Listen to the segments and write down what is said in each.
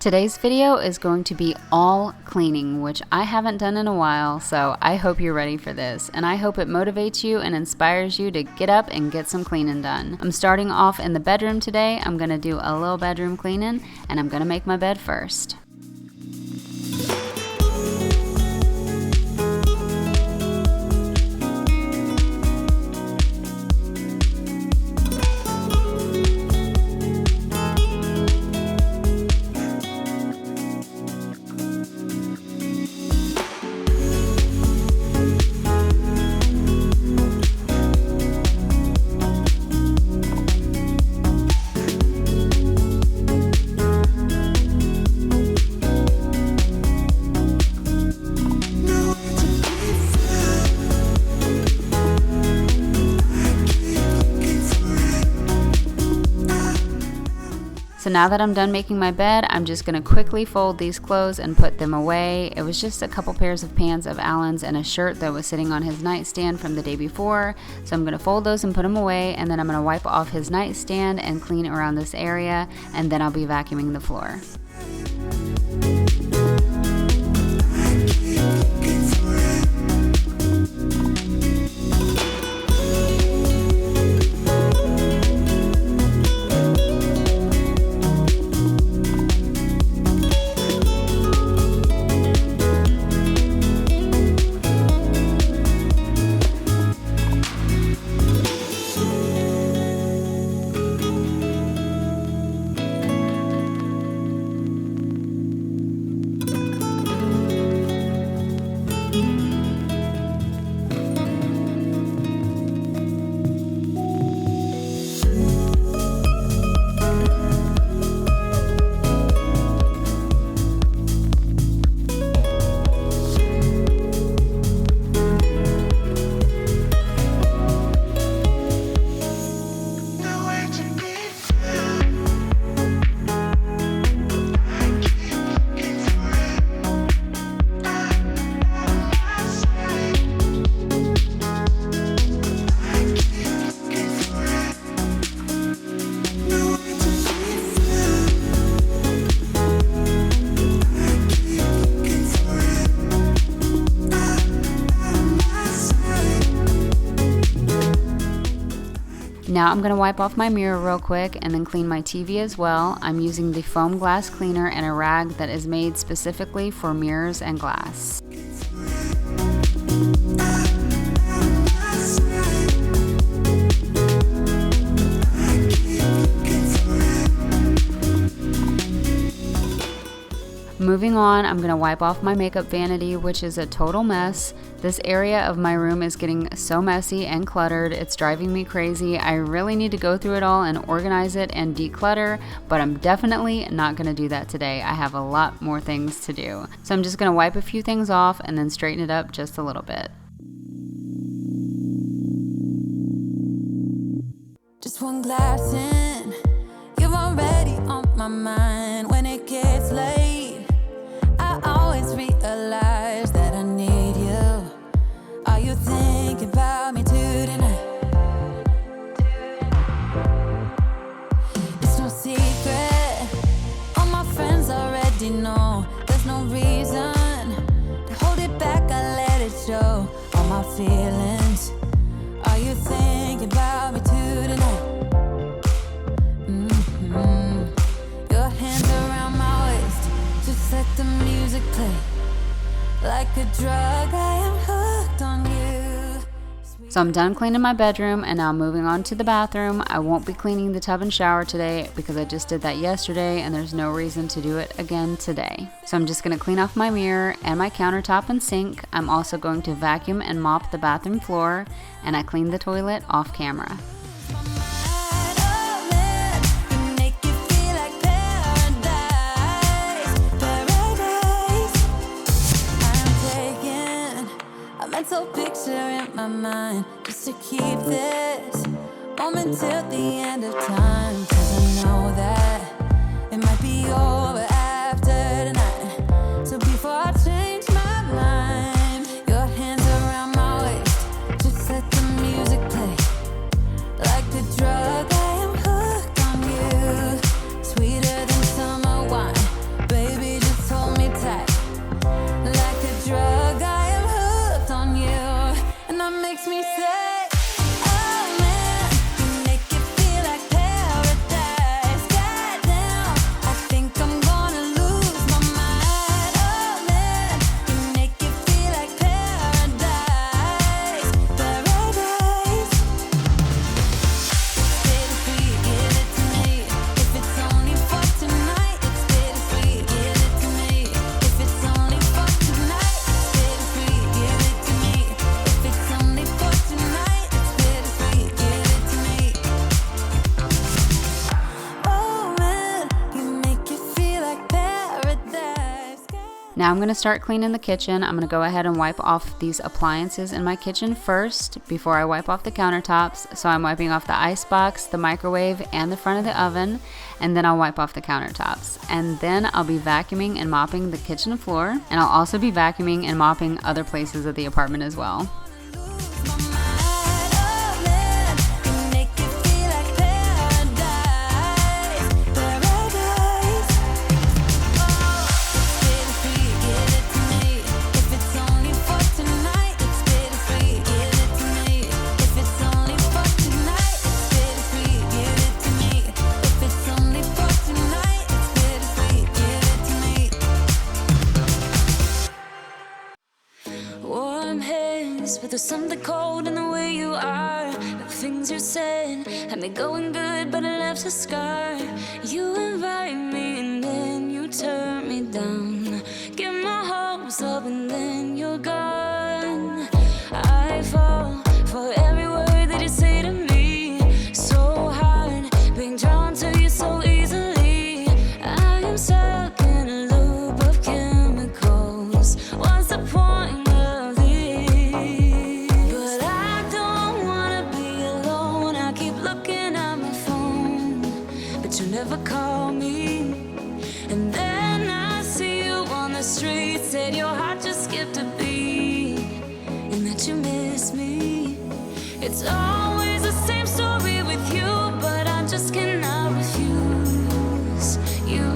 Today's video is going to be all cleaning, which I haven't done in a while, so I hope you're ready for this, and I hope it motivates you and inspires you to get up and get some cleaning done. I'm starting off in the bedroom today. I'm gonna do a little bedroom cleaning, and I'm gonna make my bed first. So now that I'm done making my bed, I'm just going to quickly fold these clothes and put them away. It was just a couple pairs of pants of Alan's and a shirt that was sitting on his nightstand from the day before. So I'm going to fold those and put them away, and then I'm going to wipe off his nightstand and clean around this area, and then I'll be vacuuming the floor. Now I'm going to wipe off my mirror real quick and then clean my TV as well. I'm using the foam glass cleaner and a rag that is made specifically for mirrors and glass. Moving on, I'm going to wipe off my makeup vanity, which is a total mess. This area of my room is getting so messy and cluttered. It's driving me crazy. I really need to go through it all and organize it and declutter, but I'm definitely not going to do that today. I have a lot more things to do. So I'm just going to wipe a few things off and then straighten it up just a little bit. Just one glass in, you're already on my mind. When it gets late, I always realize that I need you. Are you thinking about me tonight? It's no secret, all my friends already know. There's no reason to hold it back, I let it show. All my feelings, are you thinking about me tonight? Your hands around my waist, just let the music play. Like a drug, I am hooked on you. So I'm done cleaning my bedroom, and now moving on to the bathroom. I won't be cleaning the tub and shower today because I just did that yesterday and there's no reason to do it again today. So I'm just going to clean off my mirror and my countertop and sink. I'm also going to vacuum and mop the bathroom floor, and I cleaned the toilet off camera. Mental picture in my mind, just to keep this moment till the end of time. 'Cause I know that it might be over after tonight. So before I change my mind, your hands around my waist, just let the music play. Like a drug, I am hooked on you. Sweeter than summer wine. Now I'm going to start cleaning the kitchen. I'm going to go ahead and wipe off these appliances in my kitchen first before I wipe off the countertops. So I'm wiping off the icebox, the microwave, and the front of the oven, and then I'll wipe off the countertops. And then I'll be vacuuming and mopping the kitchen floor, and I'll also be vacuuming and mopping other places of the apartment as well. But there's something cold in the way you are. The things you said had me going good, but it left a scar. You invite me and then you turn me down. Get my hopes up and then you're gone. I fall for every word that you say to me. So hard being drawn to you so easily. I am stuck in a loop of chemicals. What's the point? Never call me, and then I see you on the street. Said your heart just skipped a beat, and that you miss me. It's always the same story with you, but I just cannot refuse you.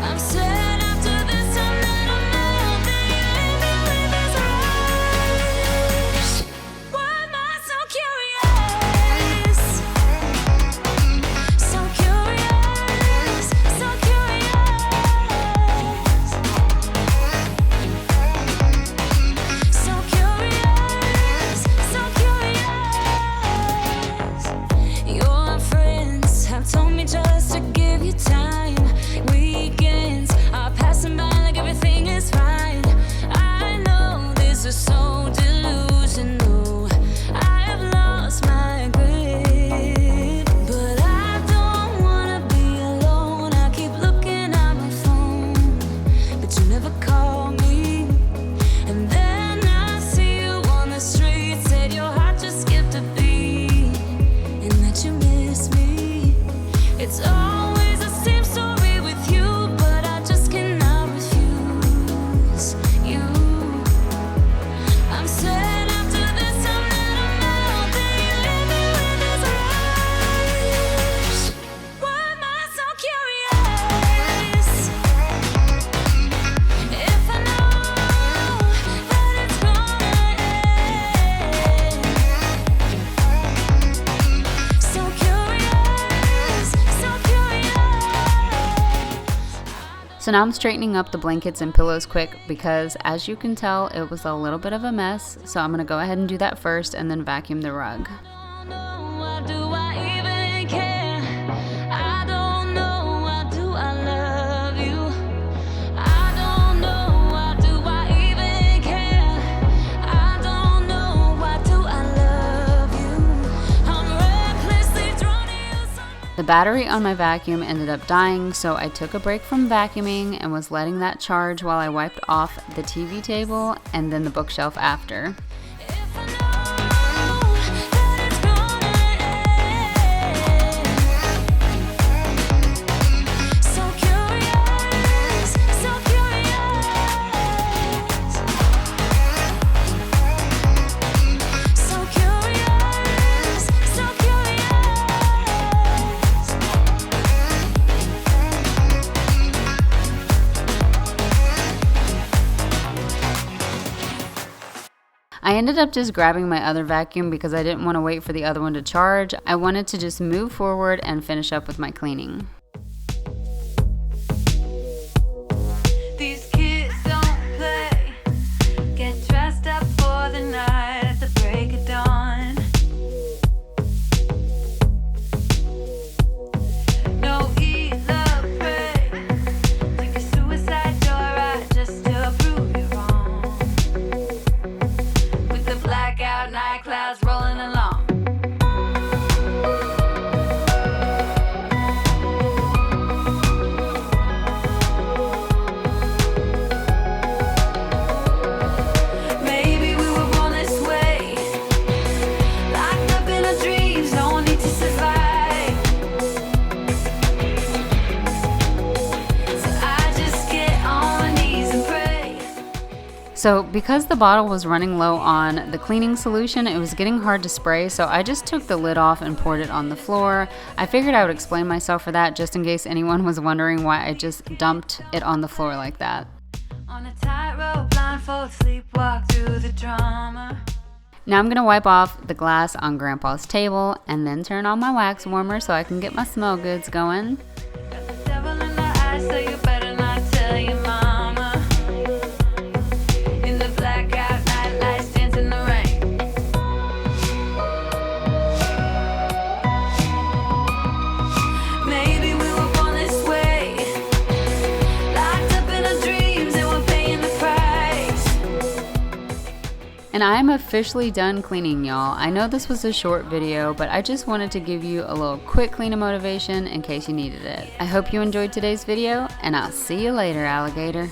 I'm sad after this time that I'm out, that you leave me with this rush. Why am I so curious? So curious, so curious. So curious, so curious. Your friends have told me just to give you time. Weekends are passing by like everything is fine. I know this is so delusional. I have lost my grip, but I don't wanna be alone. I keep looking at my phone, but you never call me. And then I see you on the street. Said your heart just skipped a beat, and that you miss me. It's always the same story with you, but I just cannot refuse you. I'm sad after this time that I'm out, that you leave me with this rush. Why am I so curious? If I know that it's gonna end. So curious, so curious. So now I'm straightening up the blankets and pillows quick because, as you can tell, it was a little bit of a mess. So I'm going to go ahead and do that first and then vacuum the rug. I don't know, why do I even care? I don't know, why do I love you? I don't know, why do I even care? I don't know, why do I love you? I'm recklessly drawn to you so much. The battery on my vacuum ended up dying, so I took a break from vacuuming and was letting that charge while I wiped off the TV table and then the bookshelf after. If I know that it's gonna end. So curious, so curious. So curious, so curious. I ended up just grabbing my other vacuum because I didn't want to wait for the other one to charge. I wanted to just move forward and finish up with my cleaning. These kids don't play. Get dressed up for the night at the break of dawn. No eat, love, pray. Take a suicide joyride just to prove you're wrong. With the blackout night clouds rolling along. So because the bottle was running low on the cleaning solution, it was getting hard to spray, so I just took the lid off and poured it on the floor. I figured I would explain myself for that just in case anyone was wondering why I just dumped it on the floor like that. On a tightrope, blindfold, sleepwalk through the drama. Now I'm going to wipe off the glass on Grandpa's table and then turn on my wax warmer so I can get my smell goods going. Got the devil in the eyes, so you better not tell your mama. In the blackout night lights dance in the rain. Maybe we were born this way, locked up in our dreams and we're paying the price. And I am officially done cleaning, y'all. I know this was a short video, but I just wanted to give you a little quick cleaning motivation in case you needed it. I hope you enjoyed today's video, and I'll see you later, alligator.